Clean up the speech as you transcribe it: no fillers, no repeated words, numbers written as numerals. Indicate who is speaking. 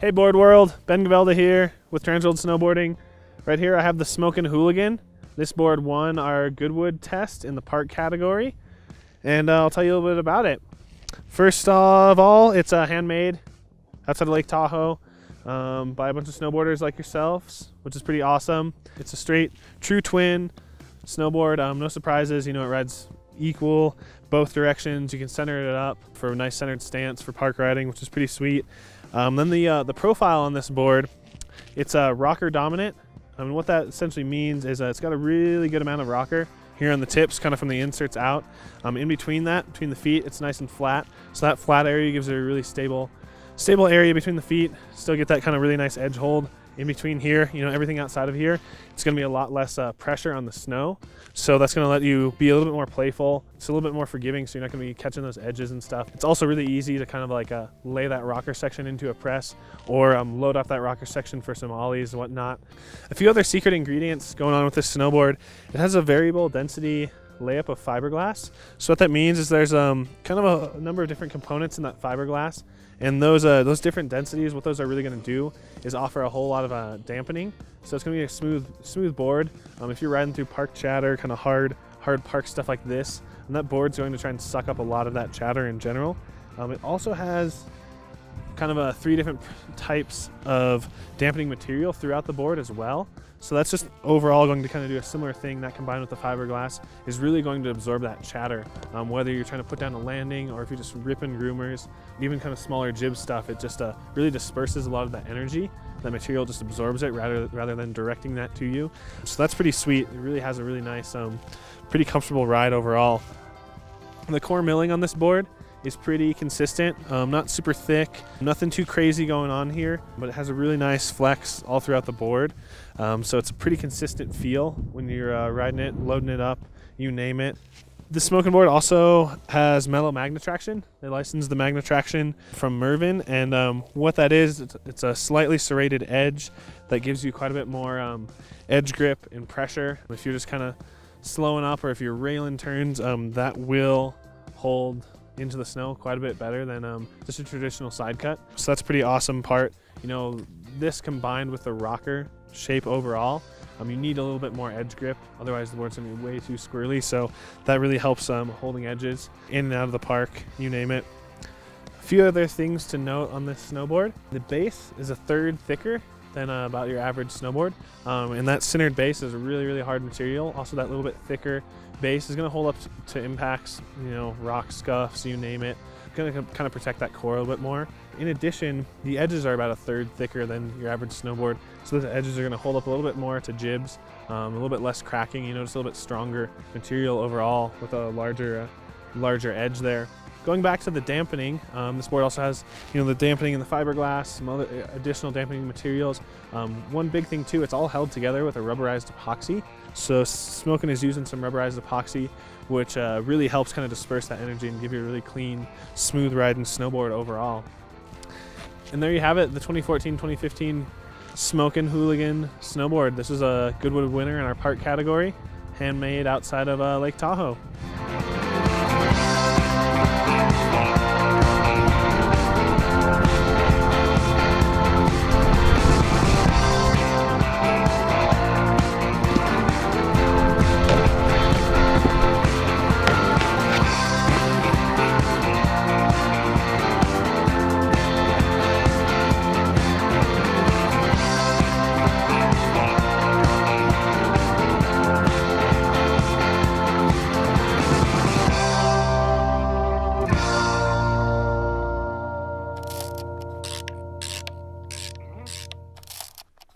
Speaker 1: Hey board world, Ben Gavelda here with TransWorld SNOWboarding. Right here I have the Smokin Hooligan. This board won our Goodwood test in the park category, and I'll tell you a little bit about it. First of all, it's handmade outside of Lake Tahoe by a bunch of snowboarders like yourselves, which is pretty awesome. It's a straight true twin snowboard, no surprises. You know, it rides equal both directions. You can center it up for a nice centered stance for park riding, which is pretty sweet. Then the profile on this board, it's rocker dominant. I mean, what that essentially means is it's got a really good amount of rocker here on the tips, kind of from the inserts out. In between that, between the feet, it's nice and flat. So that flat area gives it a really stable area between the feet. Still get that kind of really nice edge hold in between here. You know, everything outside of here, it's going to be a lot less pressure on the snow. So that's going to let you be a little bit more playful. It's a little bit more forgiving, so you're not going to be catching those edges and stuff. It's also really easy to kind of like lay that rocker section into a press, or load up that rocker section for some ollies and whatnot. A few other secret ingredients going on with this snowboard. It has a variable density layup of fiberglass. So what that means is there's kind of a number of different components in that fiberglass, and those different densities, what those are really going to do is offer a whole lot of dampening. So it's going to be a smooth board. If you're riding through park chatter, kind of hard park stuff like this, and that board's going to try and suck up a lot of that chatter in general. It also has kind of 3 different types of dampening material throughout the board as well. So that's just overall going to kind of do a similar thing. That combined with the fiberglass is really going to absorb that chatter. Whether you're trying to put down a landing or if you're just ripping groomers, even kind of smaller jib stuff, it just really disperses a lot of that energy. That material just absorbs it rather than directing that to you. So that's pretty sweet. It really has a really nice, pretty comfortable ride overall. The core milling on this board is pretty consistent, not super thick, nothing too crazy going on here, but it has a really nice flex all throughout the board. So it's a pretty consistent feel when you're riding it, loading it up, you name it. The Smokin board also has Mellow Magna traction. They licensed the Magna traction from Mervin, and what that is, it's a slightly serrated edge that gives you quite a bit more edge grip and pressure. If you're just kind of slowing up or if you're railing turns, that will hold into the snow quite a bit better than just a traditional side cut. So that's a pretty awesome part. You know, this combined with the rocker shape overall, you need a little bit more edge grip, otherwise the board's gonna be way too squirrely. So that really helps holding edges in and out of the park, you name it. A few other things to note on this snowboard. The base is a third thicker than about your average snowboard, and that centered base is a really hard material. Also, that little bit thicker base is going to hold up to impacts, you know, rocks, scuffs, you name it. Going to kind of protect that core a little bit more. In addition, the edges are about a third thicker than your average snowboard, so those edges are going to hold up a little bit more to jibs, a little bit less cracking, you know, just a little bit stronger material overall with a larger edge there. Going back to the dampening, this board also has, you know, the dampening in the fiberglass, some other additional dampening materials. One big thing too, it's all held together with a rubberized epoxy. So Smokin is using some rubberized epoxy, which really helps kind of disperse that energy and give you a really clean, smooth riding snowboard overall. And there you have it, the 2014-2015 Smokin Hooligan snowboard. This is a Goodwood winner in our park category, handmade outside of Lake Tahoe.